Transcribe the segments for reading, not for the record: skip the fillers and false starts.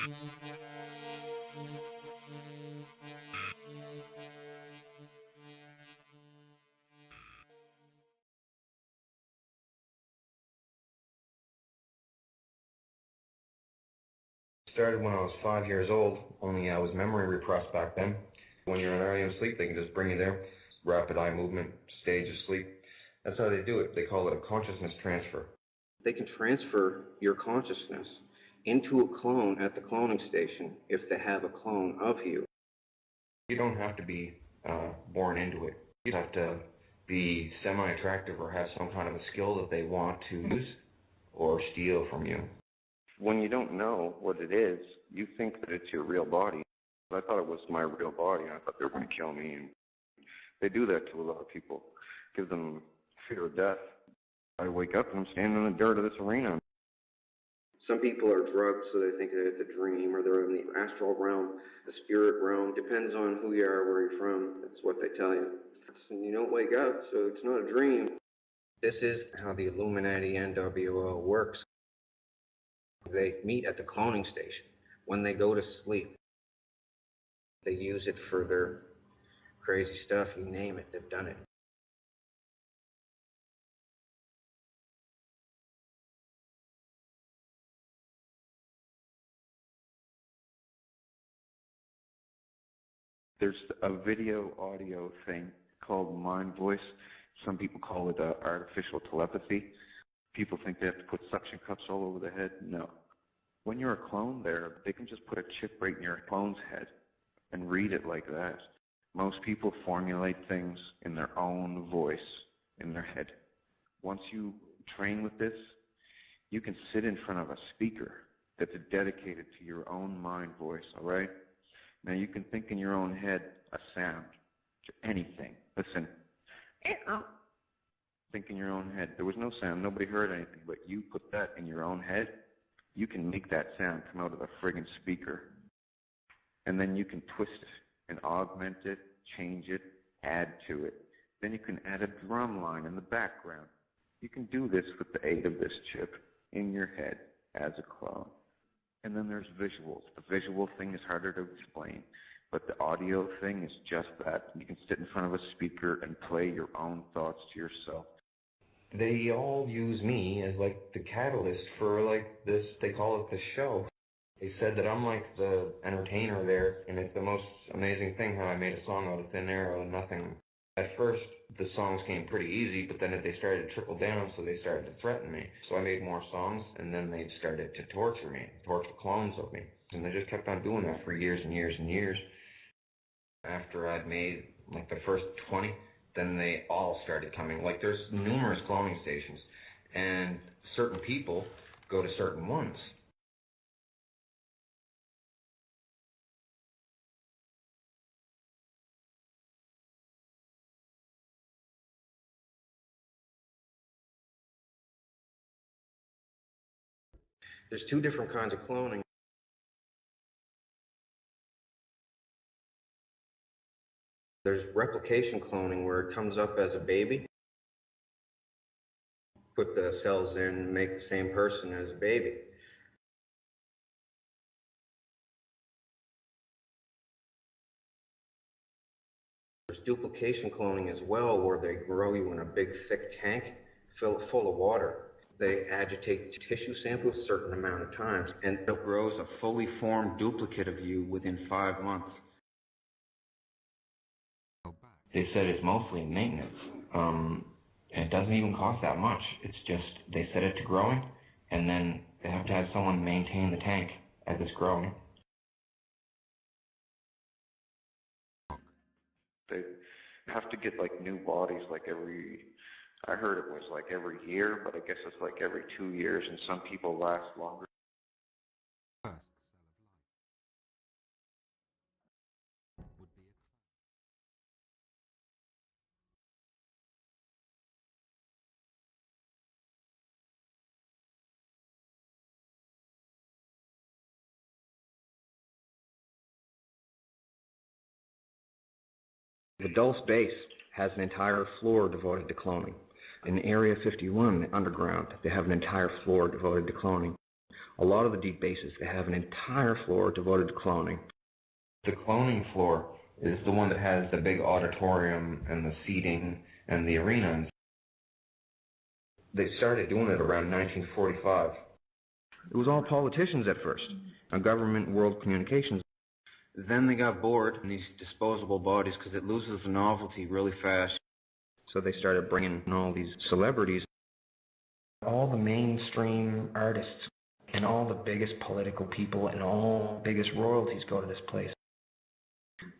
Started when I was 5 years old, only I was memory repressed back then. When you're in REM sleep, they can just bring you there. Rapid eye movement, stage of sleep. That's how they do it. They call it a consciousness transfer. They can transfer your consciousness into a clone at the cloning station if they have a clone of you. You don't have to be born into it. You have to be semi-attractive or have some kind of a skill that they want to use or steal from you. When you don't know what it is, you think that it's your real body. I thought it was my real body, and I thought they were going to kill me. And they do that to a lot of people, give them fear of death. I wake up and I'm standing in the dirt of this arena. Some people are drugged, so they think that it's a dream, or they're in the astral realm, the spirit realm. Depends on who you are, where you're from. That's what they tell you. And you don't wake up, so it's not a dream. This is how the Illuminati NWO works. They meet at the cloning station. When they go to sleep, they use it for their crazy stuff. You name it, they've done it. There's a video audio thing called mind voice. Some people call it artificial telepathy. People think they have to put suction cups all over the head. No. When you're a clone there, they can just put a chip right in your clone's head and read it like that. Most people formulate things in their own voice in their head. Once you train with this, you can sit in front of a speaker that's dedicated to your own mind voice, all right? Now you can think in your own head a sound, anything. Listen. Think in your own head. There was no sound. Nobody heard anything, but you put that in your own head. You can make that sound come out of the friggin' speaker. And then you can twist it and augment it, change it, add to it. Then you can add a drum line in the background. You can do this with the aid of this chip in your head as a clone. And then there's visuals. The visual thing is harder to explain, but the audio thing is just that. You can sit in front of a speaker and play your own thoughts to yourself. They all use me as like the catalyst for like this, they call it the show. They said that I'm like the entertainer there, and it's the most amazing thing how I made a song out of thin air, out of nothing. At first, the songs came pretty easy, but then they started to trickle down, so they started to threaten me. So I made more songs, and then they started to torture me, torture clones of me. And they just kept on doing that for years and years and years. After I'd made like the first 20, then they all started coming. Like there's numerous cloning stations, and certain people go to certain ones. There's two different kinds of cloning. There's replication cloning, where it comes up as a baby, put the cells in, make the same person as a baby. There's duplication cloning as well, where they grow you in a big thick tank, fill it full of water. They agitate the tissue sample a certain amount of times, and it grows a fully formed duplicate of you within 5 months. They said it's mostly maintenance. It doesn't even cost that much. It's just they set it to growing, and then they have to have someone maintain the tank as it's growing. They have to get like new bodies like I heard it was like every year, but I guess it's like every 2 years, and some people last longer. The Dulce Base has an entire floor devoted to cloning. In Area 51, underground, they have an entire floor devoted to cloning. A lot of the deep bases, they have an entire floor devoted to cloning. The cloning floor is the one that has the big auditorium and the seating and the arena. They started doing it around 1945. It was all politicians at first, a government, world communications. Then they got bored in these disposable bodies because it loses the novelty really fast. So they started bringing in all these celebrities. All the mainstream artists and all the biggest political people and all the biggest royalties go to this place.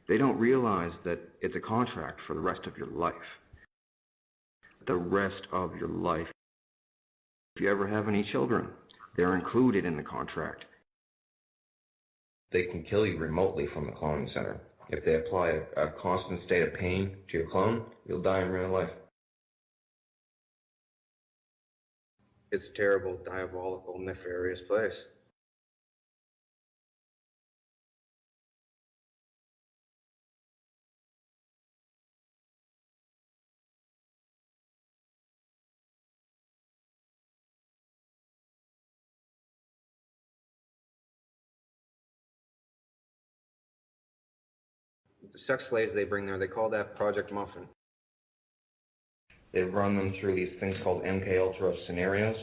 They don't realize that it's a contract for the rest of your life. The rest of your life. If you ever have any children, they're included in the contract. They can kill you remotely from the cloning center. If they apply a constant state of pain to your clone, you'll die in real life. It's a terrible, diabolical, nefarious place. The sex slaves they bring there, they call that Project Muffin. They run them through these things called MK Ultra scenarios.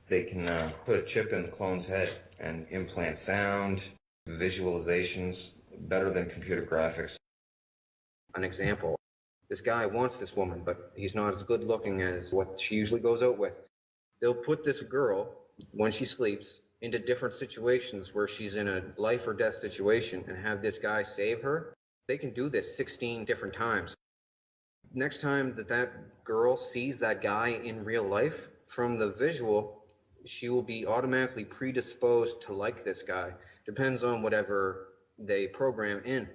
They can put a chip in the clone's head and implant sound, visualizations, better than computer graphics. An example, this guy wants this woman, but he's not as good looking as what she usually goes out with. They'll put this girl, when she sleeps, into different situations where she's in a life or death situation and have this guy save her. They can do this 16 different times. Next time that girl sees that guy in real life, from the visual, she will be automatically predisposed to like this guy. Depends on whatever they program in.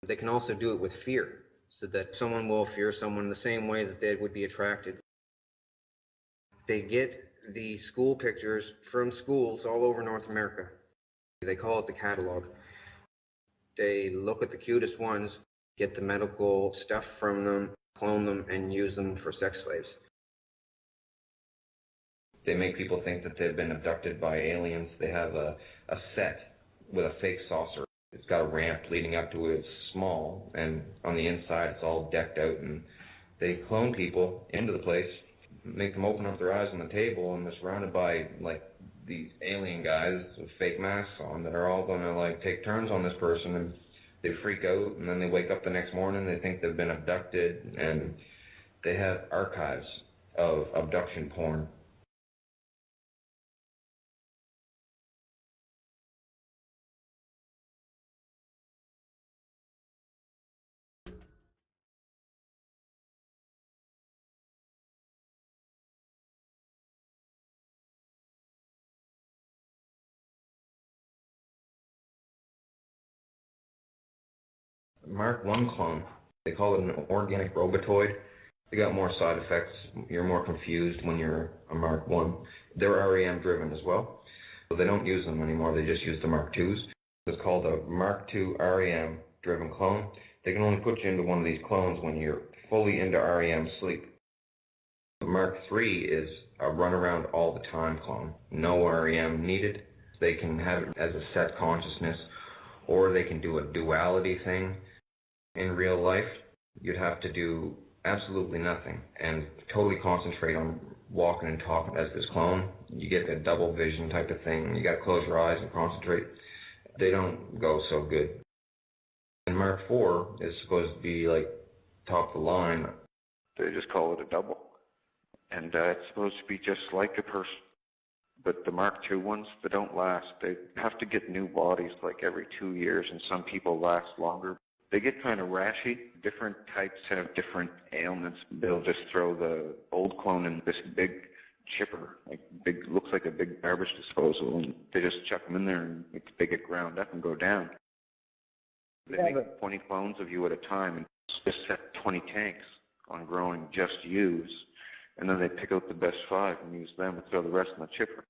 They can also do it with fear, so that someone will fear someone the same way that they would be attracted. They get the school pictures from schools all over North America. They call it the catalog. They look at the cutest ones, get the medical stuff from them, clone them, and use them for sex slaves. They make people think that they've been abducted by aliens. They have a set with a fake saucer. It's got a ramp leading up to it. It's small, and on the inside it's all decked out, and they clone people into the place, make them open up their eyes on the table, and they're surrounded by like these alien guys with fake masks on that are all going to like take turns on this person, and they freak out, and then they wake up the next morning, they think they've been abducted, and they have archives of abduction porn. Mark 1 clone, they call it an organic robotoid. They got more side effects. You're more confused when you're a Mark 1. They're REM driven as well. So they don't use them anymore, they just use the Mark 2s. It's called a Mark 2 REM driven clone. They can only put you into one of these clones when you're fully into REM sleep. The Mark 3 is a run around all the time clone. No REM needed. They can have it as a set consciousness, or they can do a duality thing. In real life, you'd have to do absolutely nothing and totally concentrate on walking and talking as this clone. You get a double vision type of thing. You got to close your eyes and concentrate. They don't go so good. And Mark 4 is supposed to be like top of the line. They just call it a double. And it's supposed to be just like a person. But the Mark II ones, they don't last. They have to get new bodies like every 2 years, and some people last longer. They get kind of rashy. Different types have different ailments. They'll just throw the old clone in this big chipper, like big, looks like a big garbage disposal, and they just chuck them in there, and they get ground up and go down. They make 20 clones of you at a time and just set 20 tanks on growing just yous, and then they pick out the best 5 and use them and throw the rest in the chipper.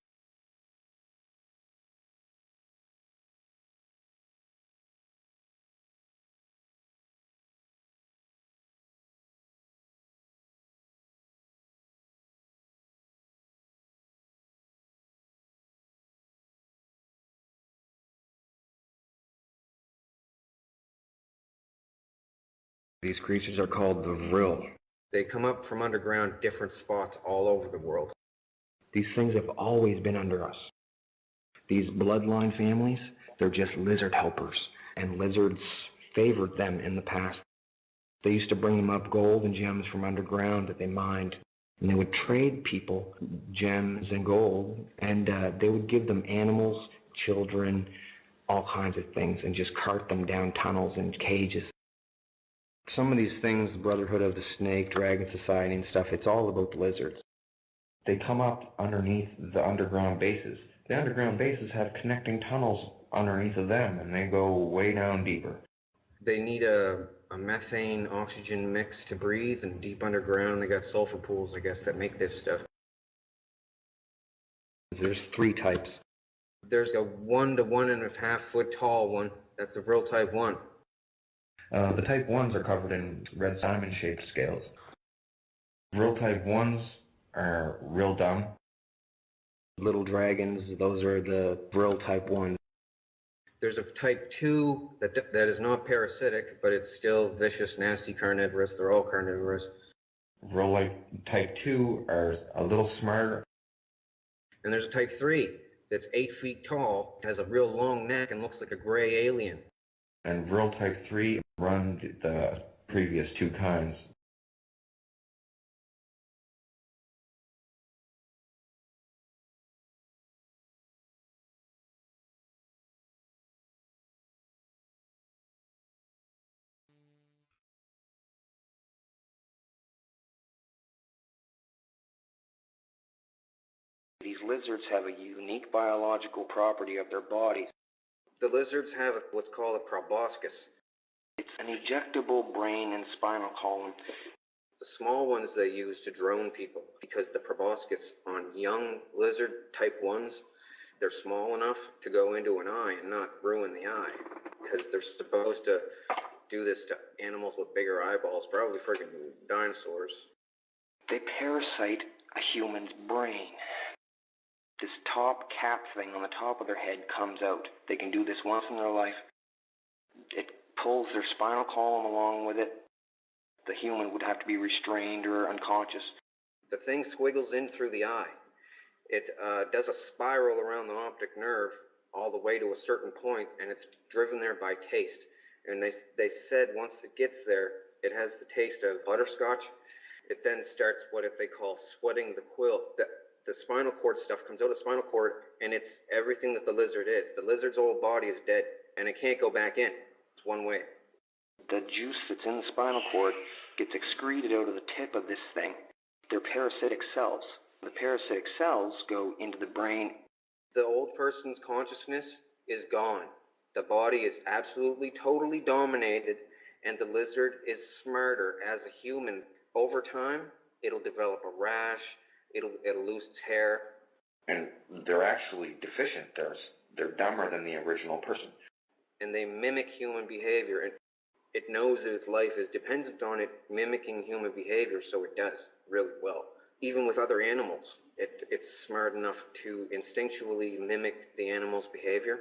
These creatures are called the Vril. They come up from underground different spots all over the world. These things have always been under us. These bloodline families, they're just lizard helpers, and lizards favored them in the past. They used to bring them up gold and gems from underground that they mined, and they would trade people gems and gold, and they would give them animals, children, all kinds of things, and just cart them down tunnels and cages. Some of these things, the Brotherhood of the Snake, Dragon Society and stuff, it's all about the lizards. They come up underneath the underground bases. The underground bases have connecting tunnels underneath of them, and they go way down deeper. They need a methane oxygen mix to breathe, and deep underground they got sulfur pools, I guess, that make this stuff. There's 3 types. There's a 1 to 1.5 foot tall one. That's the Vril type 1. The type 1s are covered in red diamond-shaped scales. Vril type 1s are real dumb. Little dragons, those are the Vril type 1. There's a type 2 that is not parasitic, but it's still vicious, nasty, carnivorous. They're all carnivorous. Vril type 2 are a little smarter. And there's a type 3 that's 8 feet tall, has a real long neck, and looks like a gray alien. And Vril type 3 run the previous 2 kinds. These lizards have a unique biological property of their bodies. The lizards have what's called a proboscis. It's an ejectable brain and spinal column. The small ones they use to drone people, because the proboscis on young lizard type 1s, they're small enough to go into an eye and not ruin the eye, because they're supposed to do this to animals with bigger eyeballs, probably friggin' dinosaurs. They parasite a human's brain. This top cap thing on the top of their head comes out. They can do this once in their life. It pulls their spinal column along with it. The human would have to be restrained or unconscious. The thing squiggles in through the eye. It does a spiral around the optic nerve all the way to a certain point, and it's driven there by taste. And they said once it gets there, it has the taste of butterscotch. It then starts what they call sweating the quill. The spinal cord stuff comes out of the spinal cord, and it's everything that the lizard is. The lizard's whole body is dead, and it can't go back in. It's one way. The juice that's in the spinal cord gets excreted out of the tip of this thing. They're parasitic cells. The parasitic cells go into the brain. The old person's consciousness is gone. The body is absolutely, totally dominated, and the lizard is smarter as a human. Over time, it'll develop a rash. It'll lose its hair. And they're actually deficient. They're dumber than the original person. And they mimic human behavior. And it knows that its life is dependent on it mimicking human behavior, so it does really well. Even with other animals, it's smart enough to instinctually mimic the animal's behavior.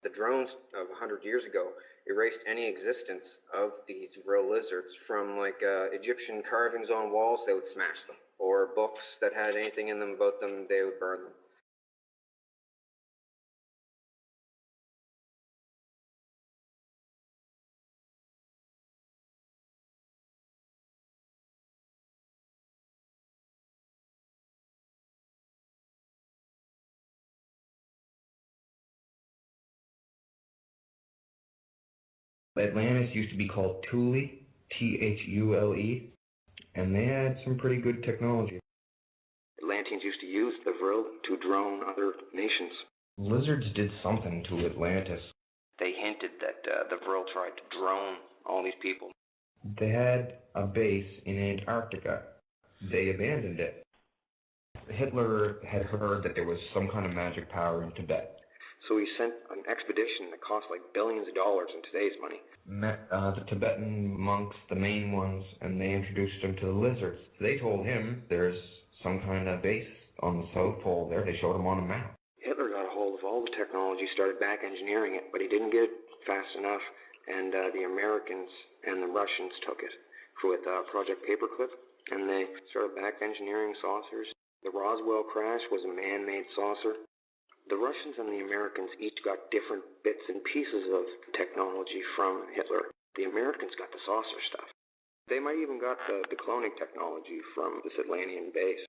The drones of 100 years ago erased any existence of these real lizards from Egyptian carvings on walls. They would smash them. Or books that had anything in them about them, they would burn them. Atlantis used to be called Thule, Thule, and they had some pretty good technology. Atlanteans used to use the Vril to drone other nations. Lizards did something to Atlantis. They hinted that the Vril tried to drone all these people. They had a base in Antarctica. They abandoned it. Hitler had heard that there was some kind of magic power in Tibet. So he sent an expedition that cost like billions of dollars in today's money. Met the Tibetan monks, the main ones, and they introduced him to the lizards. They told him there's some kind of base on the South Pole there. They showed him on a map. Hitler got a hold of all the technology, started back engineering it, but he didn't get it fast enough, and the Americans and the Russians took it with Project Paperclip, and they started back engineering saucers. The Roswell crash was a man-made saucer. The Russians and the Americans each got different bits and pieces of technology from Hitler. The Americans got the saucer stuff. They might even got the cloning technology from this Atlantean base.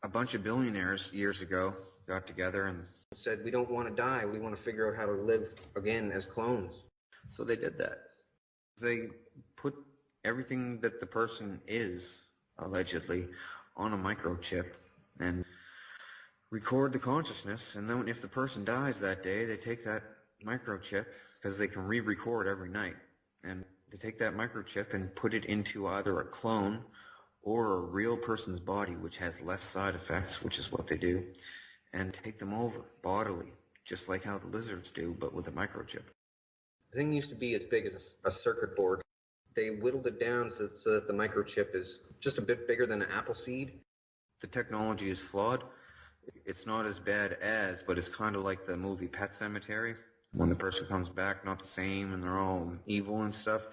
A bunch of billionaires years ago got together and said, we don't want to die, we want to figure out how to live again as clones. So they did that. They put everything that the person is, allegedly, on a microchip and record the consciousness, and then if the person dies that day, they take that microchip, because they can re-record every night, and they take that microchip and put it into either a clone or a real person's body, which has less side effects, which is what they do, and take them over bodily, just like how the lizards do, but with a microchip. The thing used to be as big as a circuit board. They whittled it down so that the microchip is just a bit bigger than an apple seed. The technology is flawed. It's not as bad as, but it's kind of like the movie Pet Sematary, when the person comes back not the same and they're all evil and stuff.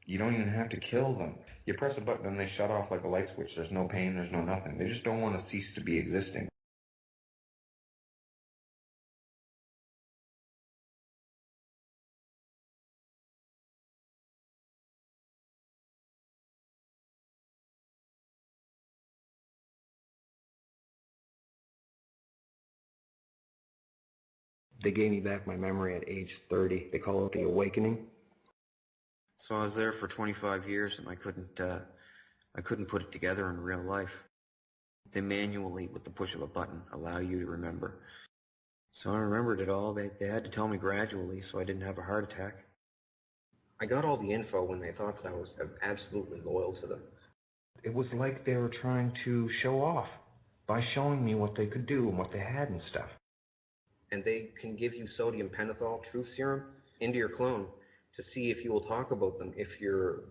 You don't even have to kill them. You press a button and they shut off like a light switch. There's no pain, there's no nothing. They just don't want to cease to be existing. They gave me back my memory at age 30. They call it the awakening. So I was there for 25 years and I couldn't put it together in real life. They manually, with the push of a button, allow you to remember. So I remembered it all. They had to tell me gradually so I didn't have a heart attack. I got all the info when they thought that I was absolutely loyal to them. It was like they were trying to show off by showing me what they could do and what they had and stuff. And they can give you sodium pentothal truth serum into your clone to see if you will talk about them if you're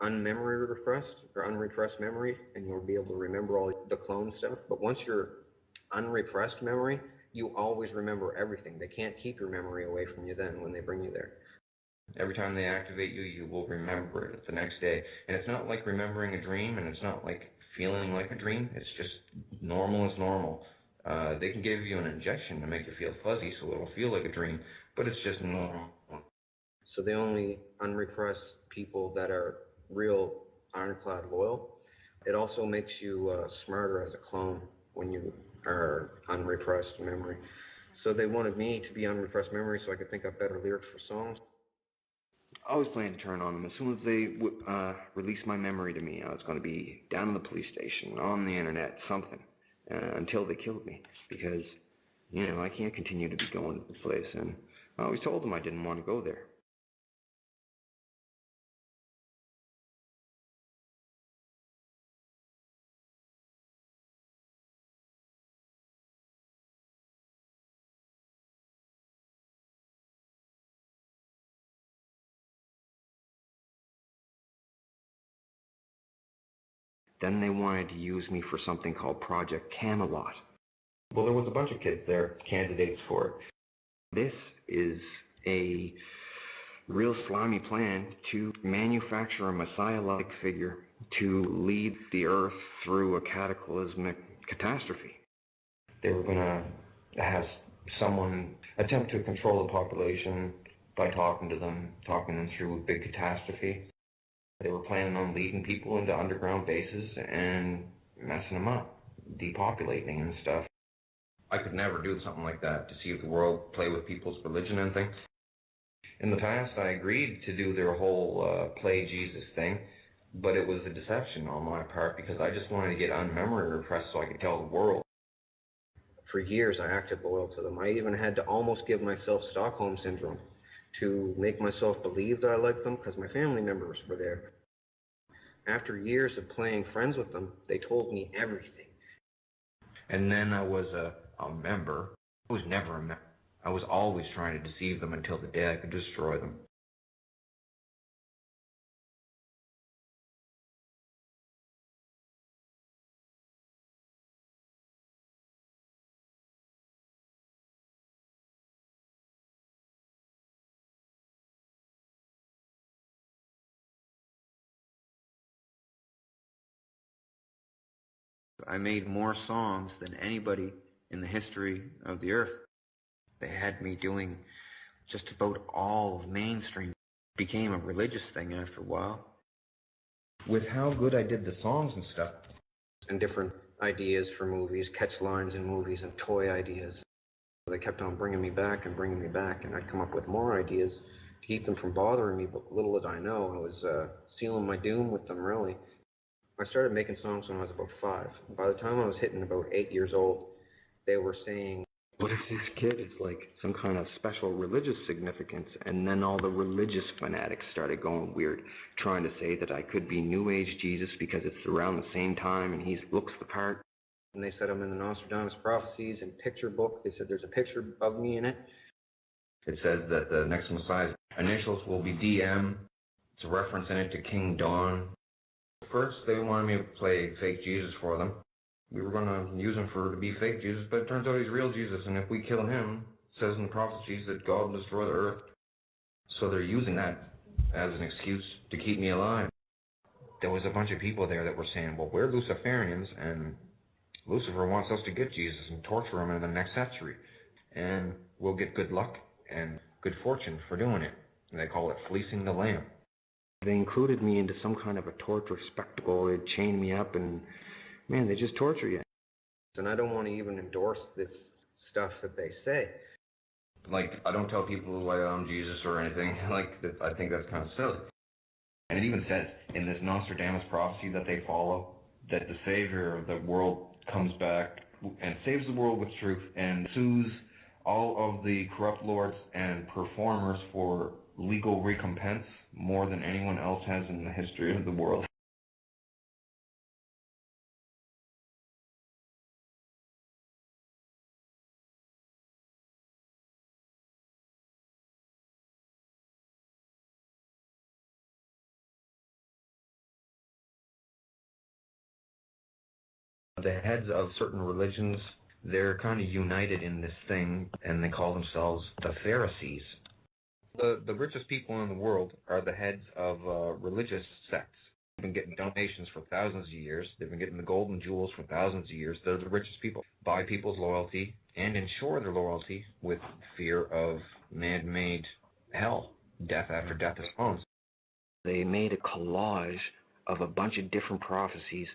unmemory repressed or unrepressed memory, and you'll be able to remember all the clone stuff. But once you're unrepressed memory, you always remember everything. They can't keep your memory away from you then when they bring you there. Every time they activate you, you will remember it the next day. And it's not like remembering a dream, and it's not like feeling like a dream. It's just normal as normal. They can give you an injection to make you feel fuzzy so it'll feel like a dream, but it's just normal. So they only unrepress people that are real ironclad loyal. It also makes you smarter as a clone when you are unrepressed memory. So they wanted me to be unrepressed memory so I could think up better lyrics for songs. I was planning to turn on them. As soon as they released my memory to me, I was going to be down in the police station, on the internet, something, until they killed me. Because, you know, I can't continue to be going to this place. And I always told them I didn't want to go there. Then they wanted to use me for something called Project Camelot. Well, there was a bunch of kids there, candidates for it. This is a real slimy plan to manufacture a messiah-like figure to lead the Earth through a cataclysmic catastrophe. They were going to have someone attempt to control the population by talking them through a big catastrophe. They were planning on leading people into underground bases and messing them up, depopulating and stuff. I could never do something like that, to see the world play with people's religion and things. In the past, I agreed to do their whole play Jesus thing, but it was a deception on my part because I just wanted to get unmemory repressed so I could tell the world. For years, I acted loyal to them. I even had to almost give myself Stockholm Syndrome to make myself believe that I liked them because my family members were there. After years of playing friends with them, they told me everything. And then I was a member. I was never a member. I was always trying to deceive them until the day I could destroy them. I made more songs than anybody in the history of the earth. They had me doing just about all of mainstream. It became a religious thing after a while. With how good I did the songs and stuff. And different ideas for movies, catch lines in movies, and toy ideas. They kept on bringing me back, and I'd come up with more ideas to keep them from bothering me, but little did I know, I was sealing my doom with them, really. I started making songs when I was about 5. By the time I was hitting about 8 years old, they were saying, what if this kid is like some kind of special religious significance? And then all the religious fanatics started going weird, trying to say that I could be New Age Jesus because it's around the same time and he looks the part. And they said I'm in the Nostradamus prophecies and picture book. They said there's a picture of me in it. It says that the next Messiah's initials will be D.M. It's a reference in it to King Dawn. First, they wanted me to play fake Jesus for them. We were going to use him to be fake Jesus, but it turns out he's real Jesus, and if we kill him, it says in the prophecies that God will destroy the earth. So they're using that as an excuse to keep me alive. There was a bunch of people there that were saying, well, we're Luciferians, and Lucifer wants us to get Jesus and torture him in the next century, and we'll get good luck and good fortune for doing it. And they call it fleecing the lamb. They included me into some kind of a torture spectacle. They'd chain me up and, man, they just torture you. And I don't want to even endorse this stuff that they say. Like, I don't tell people like I'm Jesus or anything. Like, I think that's kind of silly. And it even says in this Nostradamus prophecy that they follow that the Savior of the world comes back and saves the world with truth and sues all of the corrupt lords and performers for legal recompense more than anyone else has in the history of the world. The heads of certain religions, they're kind of united in this thing, and they call themselves the Pharisees. The richest people in the world are the heads of religious sects. They've been getting donations for thousands of years. They've been getting the gold and jewels for thousands of years. They're the richest people. Buy people's loyalty and ensure their loyalty with fear of man-made hell, death after death as phones. They made a collage of a bunch of different prophecies,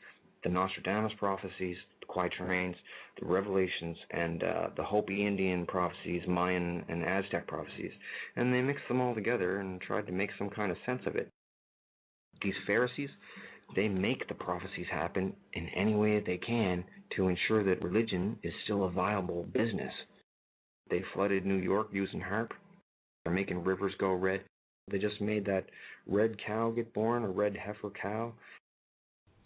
the Nostradamus prophecies, the quatrains, the Revelations, and the Hopi Indian prophecies, Mayan and Aztec prophecies. And they mixed them all together and tried to make some kind of sense of it. These Pharisees, they make the prophecies happen in any way that they can to ensure that religion is still a viable business. They flooded New York using harp. They're making rivers go red. They just made that red cow get born, a red heifer cow.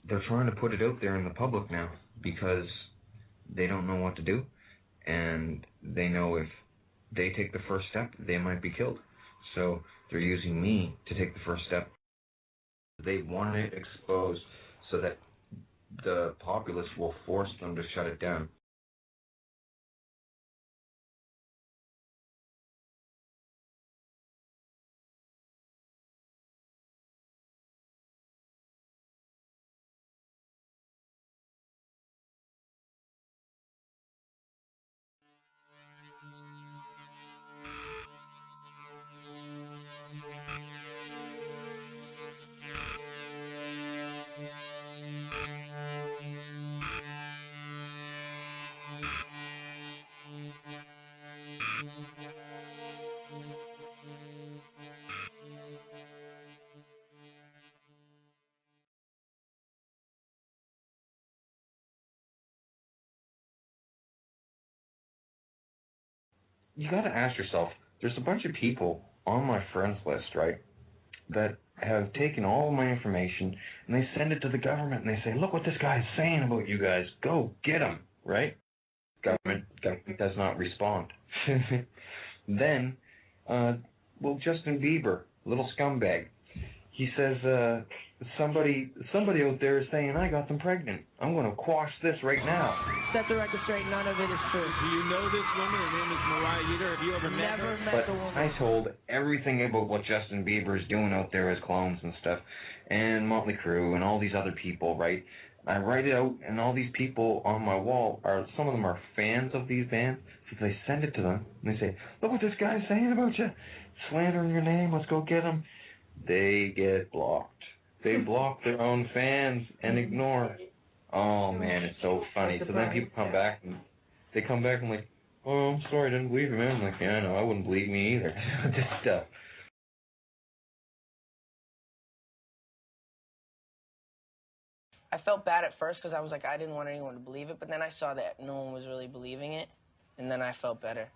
They're trying to put it out there in the public now because they don't know what to do, and they know if they take the first step, they might be killed. So they're using me to take the first step. They want it exposed so that the populace will force them to shut it down. You got to ask yourself, there's a bunch of people on my friends list, right, that have taken all my information and they send it to the government and they say, look what this guy is saying about you guys. Go get him. right? Government does not respond. Then, well, Justin Bieber, little scumbag, he says, somebody out there is saying I got them pregnant. I'm going to quash this right now. Set the record straight, none of it is true. Do you know this woman? Her name is Mariah Eater. Have you ever met her? Never met But the woman. I told everything about what Justin Bieber is doing out there as clones and stuff, and Motley Crue and all these other people, right? I write it out, and all these people on my wall some of them are fans of these bands, so they send it to them, and they say, look what this guy's saying about you, slandering your name, let's go get him. They get blocked. They block their own fans and ignore. Oh man, it's so funny. So then people come back and they come back and like, oh, I'm sorry, I didn't believe you, man. I'm like, yeah, I know, I wouldn't believe me either. This stuff. I felt bad at first because I was like, I didn't want anyone to believe it, but then I saw that no one was really believing it, and then I felt better.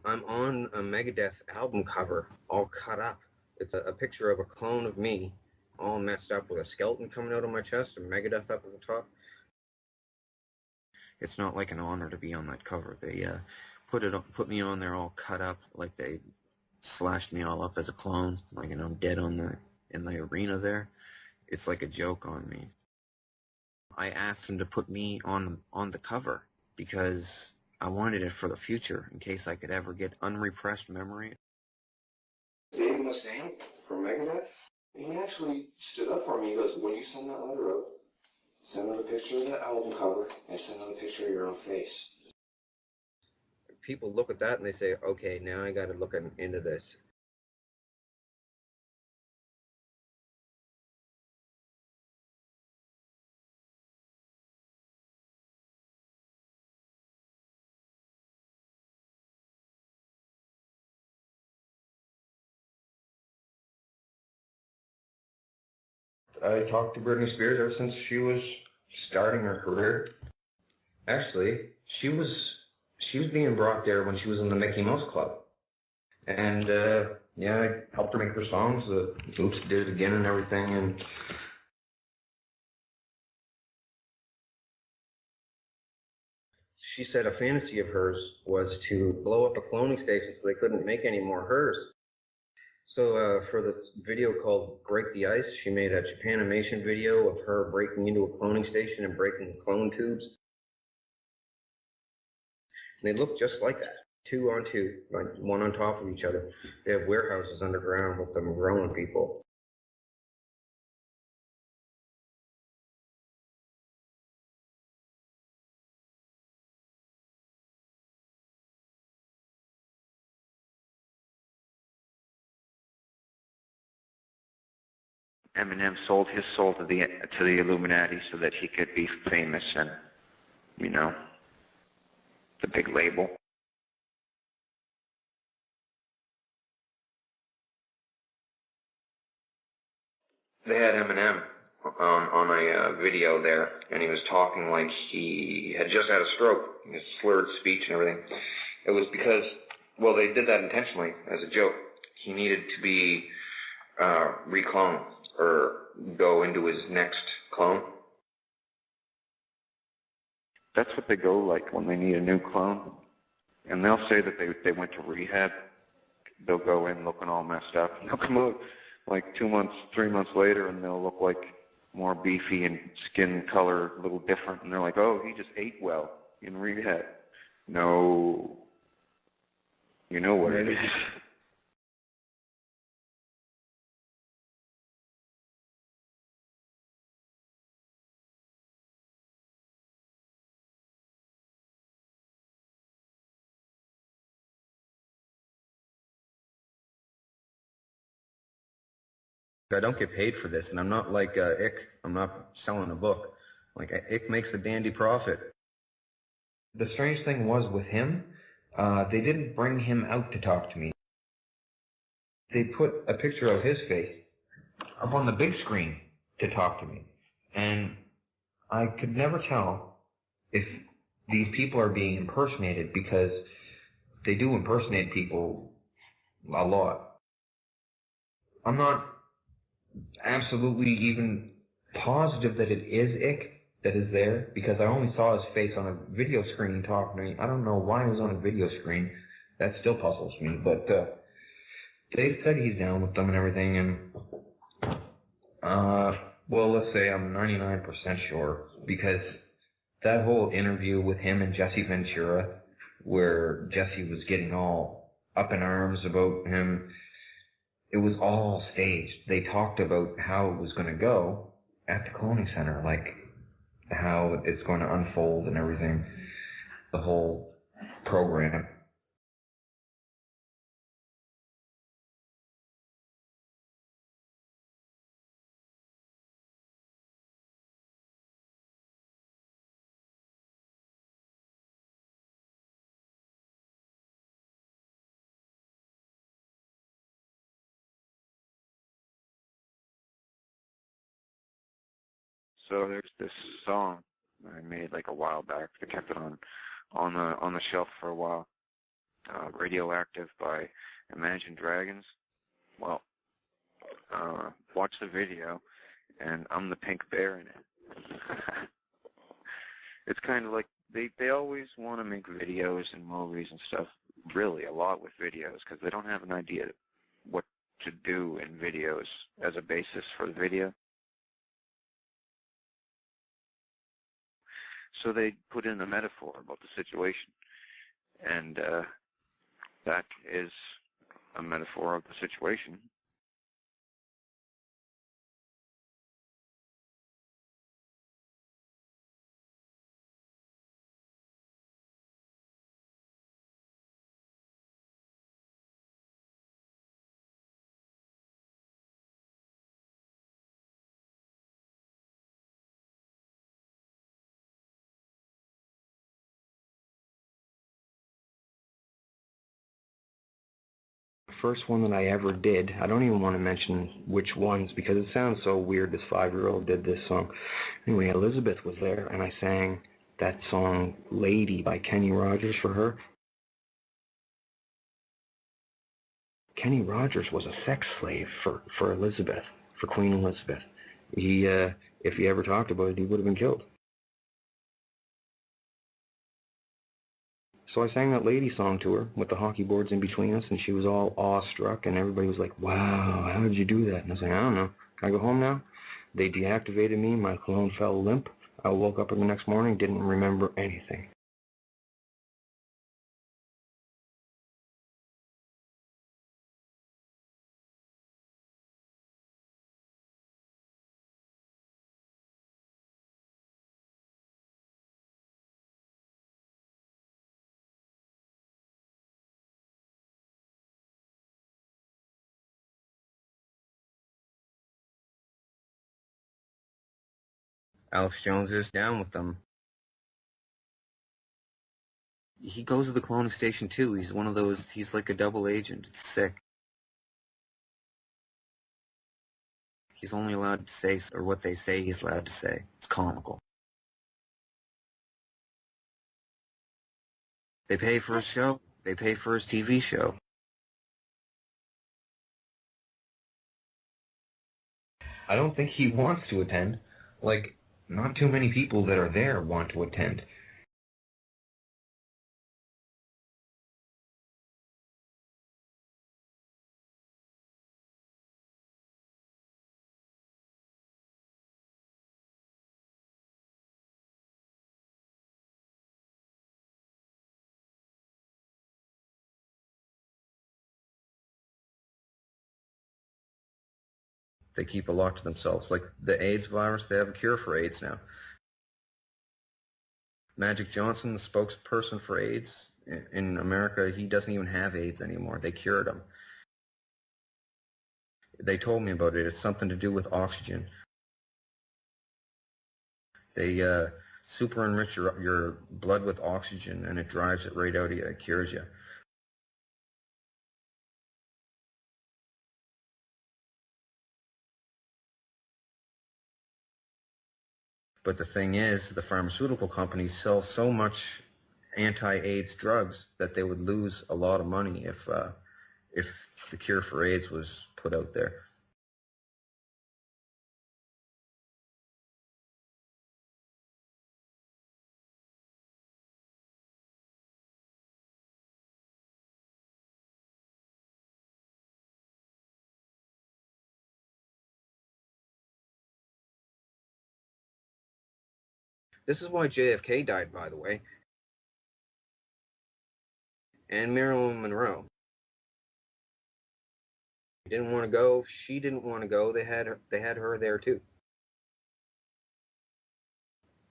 I'm on a Megadeth album cover, all cut up. It's a picture of a clone of me, all messed up with a skeleton coming out of my chest and Megadeth up at the top. It's not like an honor to be on that cover. They put me on there all cut up, like they slashed me all up as a clone, like I'm dead in the arena there. It's like a joke on me. I asked them to put me on the cover because I wanted it for the future, in case I could ever get unrepressed memory. Dave Mustaine from Megadeth, he actually stood up for me. He goes, when you send that letter out, send out a picture of the album cover and send out a picture of your own face. People look at that and they say, okay, now I got to look into this. I talked to Britney Spears ever since she was starting her career. Actually, she was being brought there when she was in the Mickey Mouse Club. And, yeah, I helped her make her songs. Oops did it again and everything. And She said a fantasy of hers was to blow up a cloning station so they couldn't make any more hers. So for this video called Break the Ice, she made a Japanimation video of her breaking into a cloning station and breaking the clone tubes. And they look just like that, 2 on 2, like one on top of each other. They have warehouses underground with them growing people. Eminem sold his soul to the Illuminati so that he could be famous and, you know, the big label. they had Eminem on a video there, and he was talking like he had just had a stroke. His slurred speech and everything. It was because, well, they did that intentionally as a joke. He needed to be recloned or go into his next clone. That's what they go like when they need a new clone. And they'll say that they went to rehab. They'll go in looking all messed up. And they'll come out like 2 months, 3 months later, and they'll look like more beefy and skin color a little different. And they're like, oh, he just ate well in rehab. No. You know what it is. I don't get paid for this, and I'm not like Ick. I'm not selling a book. Like, Ick makes a dandy profit. The strange thing was with him, they didn't bring him out to talk to me. They put a picture of his face up on the big screen to talk to me. And I could never tell if these people are being impersonated because they do impersonate people a lot. I'm not absolutely even positive that it is Ick that is there, because I only saw his face on a video screen talking to me. I don't know why he was on a video screen. That still puzzles me, but Dave said he's down with them and everything, and well, let's say I'm 99% sure, because that whole interview with him and Jesse Ventura, where Jesse was getting all up in arms about him, it was all staged. They talked about how it was going to go at the cloning center, like how it's going to unfold and everything, the whole program. So there's this song I made like a while back. I kept it on the shelf for a while. Radioactive by Imagine Dragons. Well, watch the video, and I'm the pink bear in it. It's kind of like they always want to make videos and movies and stuff, really a lot with videos, because they don't have an idea what to do in videos as a basis for the video. So they put in a metaphor about the situation, and that is a metaphor of the situation. First one that I ever did, I don't even want to mention which ones because it sounds so weird this 5-year-old did this song. Anyway, Elizabeth was there and I sang that song Lady by Kenny Rogers for her. Kenny Rogers was a sex slave for Elizabeth, for Queen Elizabeth. He, if he ever talked about it, he would have been killed. So I sang that Lady song to her with the hockey boards in between us, and she was all awestruck, and everybody was like, wow, how did you do that? And I was like, I don't know. Can I go home now? They deactivated me. My cologne fell limp. I woke up the next morning, didn't remember anything. Alex Jones is down with them. He goes to the cloning station too. He's one of those, he's like a double agent. It's sick. He's only allowed to say, or what they say he's allowed to say. It's comical. They pay for his show. They pay for his TV show. I don't think he wants to attend. Like, not too many people that are there want to attend. They keep a lot to themselves. Like the AIDS virus, they have a cure for AIDS now. Magic Johnson, the spokesperson for AIDS in America, he doesn't even have AIDS anymore. They cured him. They told me about it. It's something to do with oxygen. They super enrich your blood with oxygen, and it drives it right out of you. It cures you. But the thing is, the pharmaceutical companies sell so much anti-AIDS drugs, that they would lose a lot of money if the cure for AIDS was put out there. This is why JFK died, by the way, and Marilyn Monroe. He didn't want to go. She didn't want to go. They had her there too.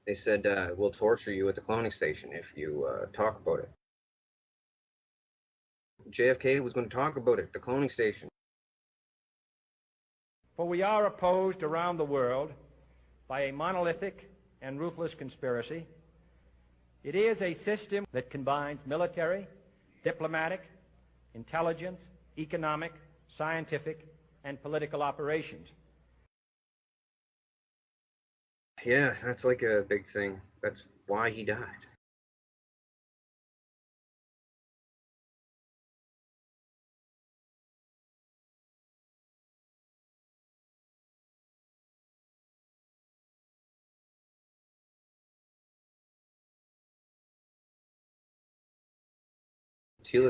They said, we'll torture you at the cloning station if you talk about it. JFK was going to talk about it, the cloning station. For we are opposed around the world by a monolithic and ruthless conspiracy. It is a system that combines military, diplomatic, intelligence, economic, scientific, and political operations. Yeah, that's like a big thing. That's why he died.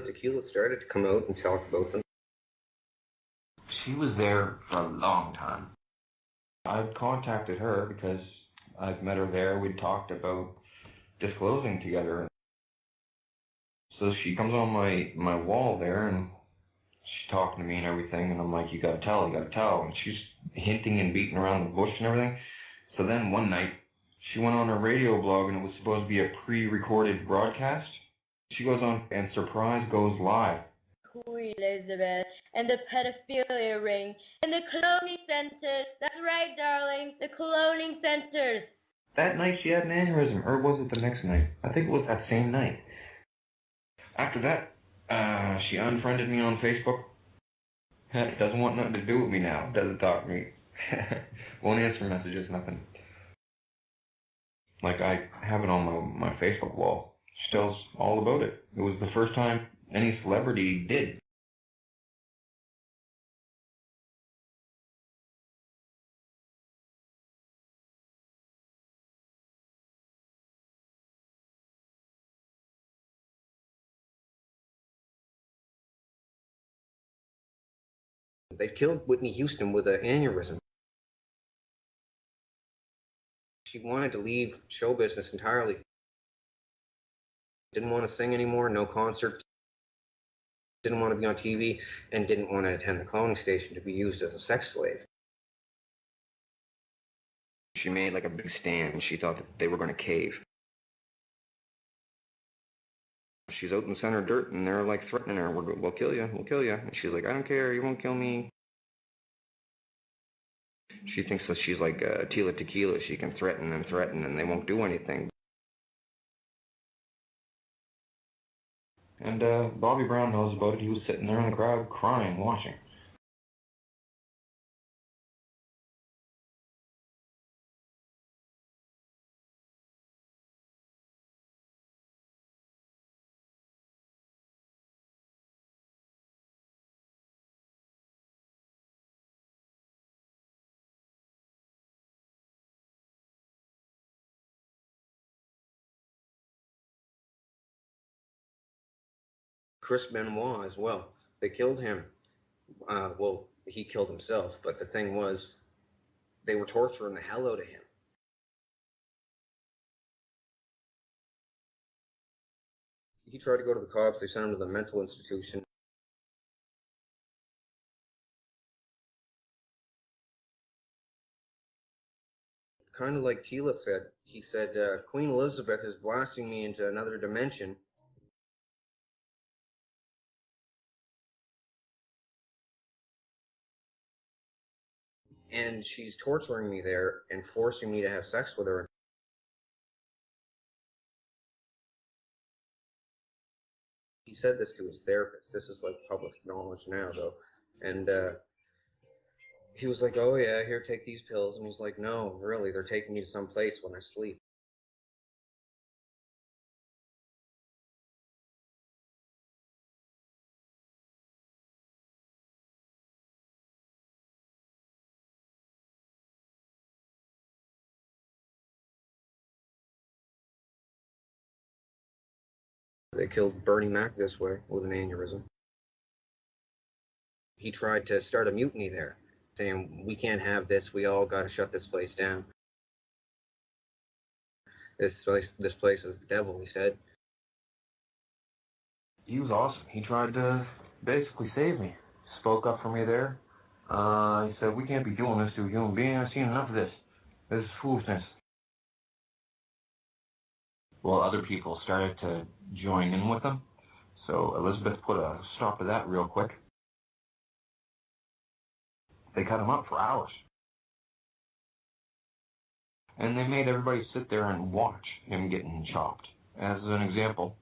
Tequila started to come out and talk about them. She was there for a long time. I contacted her because I've met her there. We talked about disclosing together. So she comes on my wall there and she's talking to me and everything, and I'm like, you gotta tell. And she's hinting and beating around the bush and everything. So then one night, she went on her radio blog and it was supposed to be a pre-recorded broadcast. She goes on and surprise goes live. Queen Elizabeth and the pedophilia ring and the cloning centers. That's right, darling, the cloning centers. That night she had an aneurysm, or was it the next night? I think it was that same night. After that, she unfriended me on Facebook. Doesn't want nothing to do with me now. Doesn't talk to me. Won't answer messages, nothing. Like, I have it on my Facebook wall. She tells all about it. It was the first time any celebrity did. They killed Whitney Houston with an aneurysm. She wanted to leave show business entirely. Didn't want to sing anymore, no concerts. Didn't want to be on TV, and didn't want to attend the cloning station to be used as a sex slave. She made like a big stand. She thought that they were going to cave. She's out in the center dirt, and they're like threatening her. We'll kill you. We'll kill you. And she's like, I don't care. You won't kill me. She thinks that she's like Tequila. She can threaten, and they won't do anything. And Bobby Brown knows about it. He was sitting there in the crowd crying, watching. Chris Benoit as well. They killed him. Well, he killed himself, but the thing was, they were torturing the hell out of him. He tried to go to the cops. They sent him to the mental institution. Kind of like Tila said. He said, Queen Elizabeth is blasting me into another dimension. And she's torturing me there and forcing me to have sex with her. He said this to his therapist. This is like public knowledge now, though. And he was like, oh, yeah, here, take these pills. And he's like, no, really, they're taking me to some place when I sleep. They killed Bernie Mac this way with an aneurysm. He tried to start a mutiny there, saying, we can't have this, we all got to shut this place down. This place is the devil, he said. He was awesome. He tried to basically save me. Spoke up for me there. He said, we can't be doing this to a human being. I've seen enough of this. This is foolishness. Well, other people started to join in with him. So Elizabeth put a stop to that real quick. They cut him up for hours. And they made everybody sit there and watch him getting chopped. As an example,